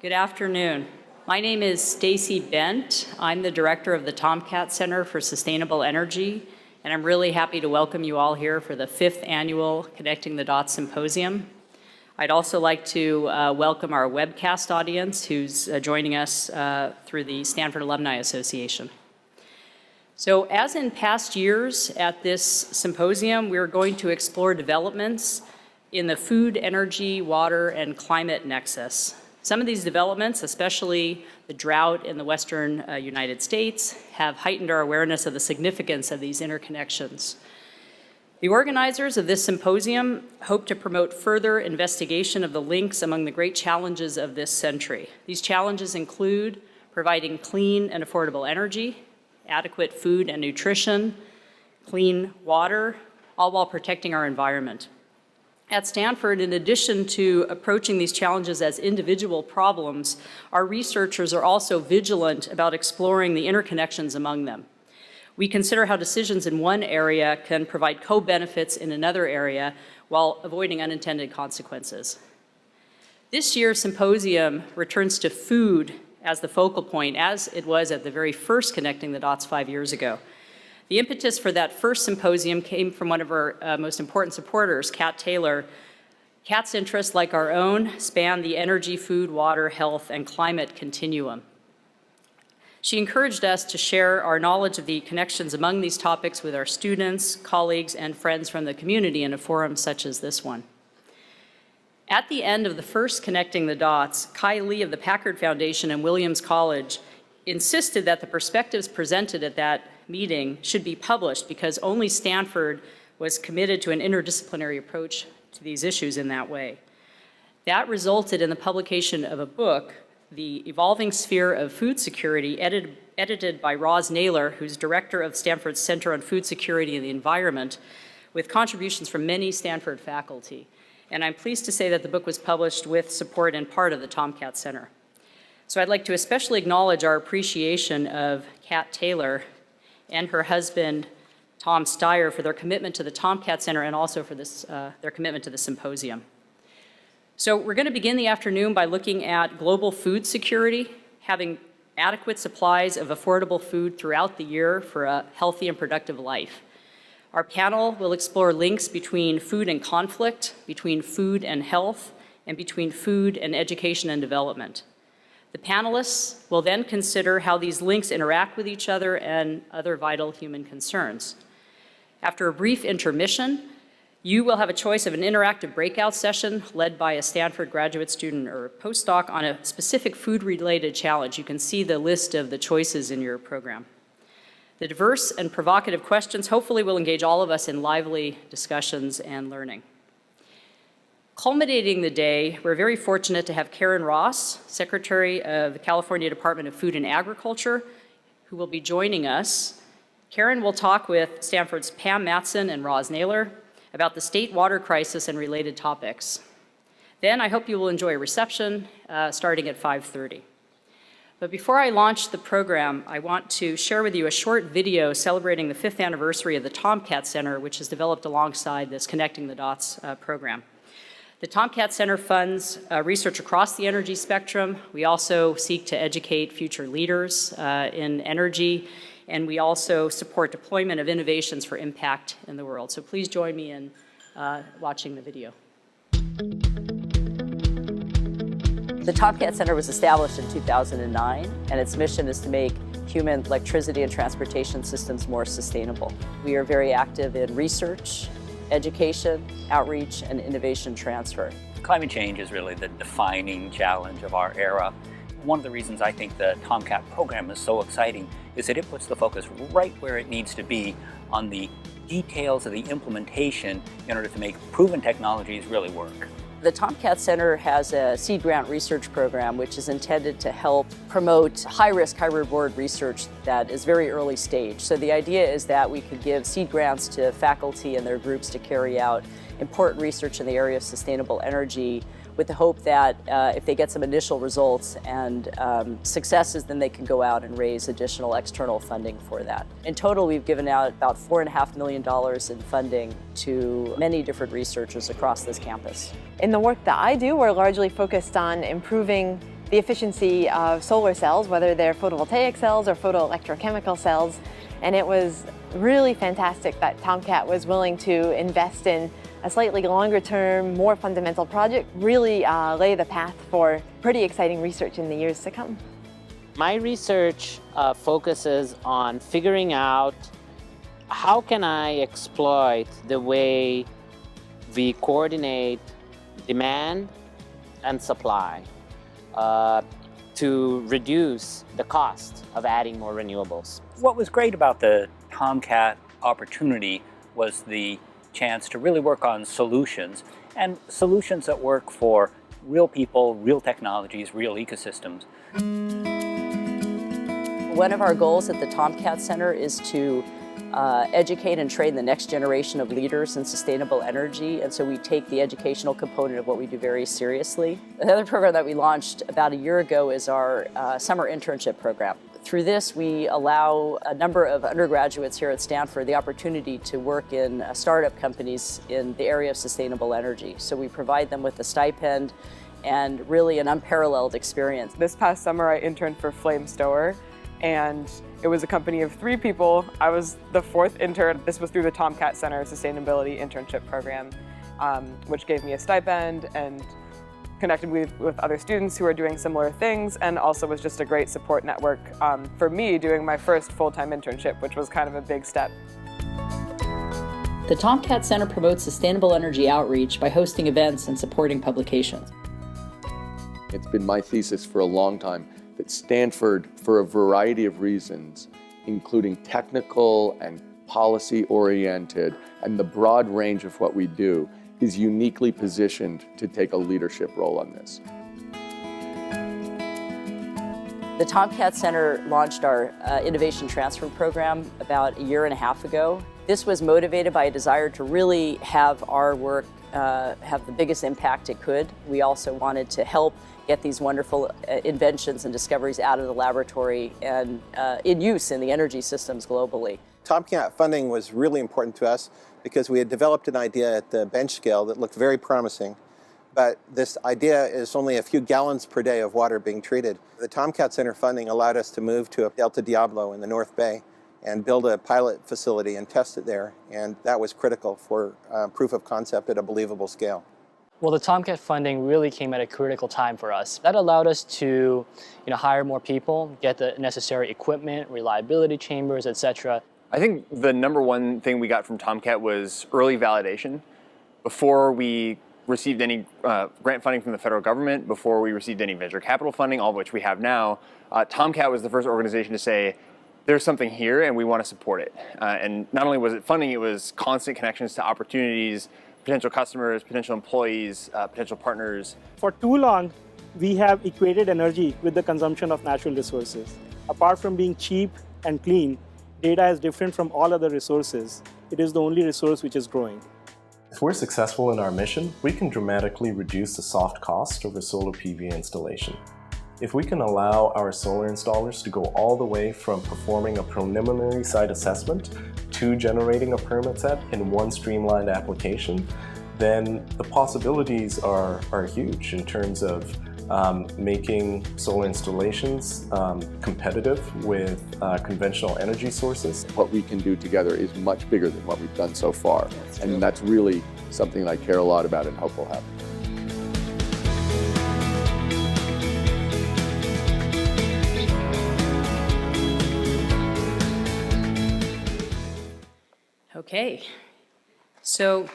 Good afternoon. My name is Stacey Bent. I'm the director of the Tomcat Center for Sustainable Energy, and I'm really happy to welcome you all here for the 5th annual Connecting the Dots Symposium. I'd also like to welcome our webcast audience who's joining us through the Stanford Alumni Association. So as in past years at this symposium, we're going to explore developments in the food, energy, water, and climate nexus. Some of these developments, especially the drought in the western United States, have heightened our awareness of the significance of these interconnections. The organizers of this symposium hope to promote further investigation of the links among the great challenges of this century. These challenges include providing clean and affordable energy, adequate food and nutrition, clean water, all while protecting our environment. At Stanford, in addition to approaching these challenges as individual problems, our researchers are also vigilant about exploring the interconnections among them. We consider how decisions in one area can provide co-benefits in another area while avoiding unintended consequences. This year's symposium returns to food as the focal point, as it was at the very first Connecting the Dots 5 years ago. The impetus for that first symposium came from one of our most important supporters, Kat Taylor. Kat's interests, like our own, span the energy, food, water, health, and climate continuum. She encouraged us to share our knowledge of the connections among these topics with our students, colleagues, and friends from the community in a forum such as this one. At the end of the first Connecting the Dots, Kai Lee of the Packard Foundation and Williams College insisted that the perspectives presented at that meeting should be published because only Stanford was committed to an interdisciplinary approach to these issues in that way. That resulted in the publication of a book, The Evolving Sphere of Food Security, edited by Roz Naylor, who's director of Stanford's Center on Food Security and the Environment, with contributions from many Stanford faculty. And I'm pleased to say that the book was published with support and part of the Tomcat Center. So I'd like to especially acknowledge our appreciation of Kat Taylor and her husband, Tom Steyer, for their commitment to the Tomcat Center and also for this, their commitment to the symposium. So we're going to begin the afternoon by looking at global food security, having adequate supplies of affordable food throughout the year for a healthy and productive life. Our panel will explore links between food and conflict, between food and health, and between food and education and development. The panelists will then consider how these links interact with each other and other vital human concerns. After a brief intermission, you will have a choice of an interactive breakout session led by a Stanford graduate student or postdoc on a specific food-related challenge. You can see the list of the choices in your program. The diverse and provocative questions hopefully will engage all of us in lively discussions and learning. Culminating the day, we're very fortunate to have Karen Ross, Secretary of the California Department of Food and Agriculture, who will be joining us. Karen will talk with Stanford's Pam Matson and Roz Naylor about the state water crisis and related topics. Then I hope you will enjoy a reception starting at 5:30. But before I launch the program, I want to share with you a short video celebrating the 5th anniversary of the Tomcat Center, which is developed alongside this Connecting the Dots program. The Tomcat Center funds research across the energy spectrum. We also seek to educate future leaders in energy, and we also support deployment of innovations for impact in the world. So please join me in watching the video. The Tomcat Center was established in 2009, and its mission is to make human electricity and transportation systems more sustainable. We are very active in research, education, outreach, and innovation transfer. Climate change is really the defining challenge of our era. One of the reasons I think the Tomcat program is so exciting is that it puts the focus right where it needs to be on the details of the implementation in order to make proven technologies really work. The Tomcat Center has a seed grant research program which is intended to help promote high-risk, high-reward research that is very early stage. So the idea is that we could give seed grants to faculty and their groups to carry out important research in the area of sustainable energy with the hope that if they get some initial results and successes, then they can go out and raise additional external funding for that. In total, we've given out about $4.5 million in funding to many different researchers across this campus. In the work that I do, we're largely focused on improving the efficiency of solar cells, whether they're photovoltaic cells or photoelectrochemical cells. And it was really fantastic that Tomcat was willing to invest in a slightly longer term, more fundamental project, really lay the path for pretty exciting research in the years to come. My research focuses on figuring out how can I exploit the way we coordinate demand and supply to reduce the cost of adding more renewables. What was great about the Tomcat opportunity was the chance to really work on solutions, and solutions that work for real people, real technologies, real ecosystems. One of our goals at the Tomcat Center is to educate and train the next generation of leaders in sustainable energy, and so we take the educational component of what we do very seriously. Another program that we launched about a year ago is our summer internship program. Through this, we allow a number of undergraduates here at Stanford the opportunity to work in startup companies in the area of sustainable energy. So we provide them with a stipend and really an unparalleled experience. This past summer, I interned for Flame Stower, and it was a company of 3 people. I was the 4th intern. This was through the Tomcat Center Sustainability Internship Program, which gave me a stipend and connected with other students who are doing similar things, and also was just a great support network for me doing my first full-time internship, which was kind of a big step. The Tomcat Center promotes sustainable energy outreach by hosting events and supporting publications. It's been my thesis for a long time that Stanford, for a variety of reasons, including technical and policy-oriented, and the broad range of what we do, is uniquely positioned to take a leadership role on this. The Tomcat Center launched our Innovation Transfer Program about a year and a half ago. This was motivated by a desire to really have our work have the biggest impact it could. We also wanted to help get these wonderful inventions and discoveries out of the laboratory and in use in the energy systems globally. Tomcat funding was really important to us because we had developed an idea at the bench scale that looked very promising, but this idea is only a few gallons per day of water being treated. The Tomcat Center funding allowed us to move to Delta Diablo in the North Bay and build a pilot facility and test it there, and that was critical for proof of concept at a believable scale. Well, the Tomcat funding really came at a critical time for us. That allowed us to hire more people, get the necessary equipment, reliability chambers, etc. I think the number one thing we got from Tomcat was early validation. Before we received any grant funding from the federal government, before we received any venture capital funding, all of which we have now, Tomcat was the first organization to say, there's something here and we want to support it. And not only was it funding, it was constant connections to opportunities, potential customers, potential employees, potential partners. For too long, we have equated energy with the consumption of natural resources. Apart from being cheap and clean, data is different from all other resources. It is the only resource which is growing. If we're successful in our mission, we can dramatically reduce the soft cost of a solar PV installation. If we can allow our solar installers to go all the way from performing a preliminary site assessment to generating a permit set in one streamlined application, then the possibilities are huge in terms of making solar installations competitive with conventional energy sources. What we can do together is much bigger than what we've done so far, and that's really something I care a lot about and hope will happen. Okay, so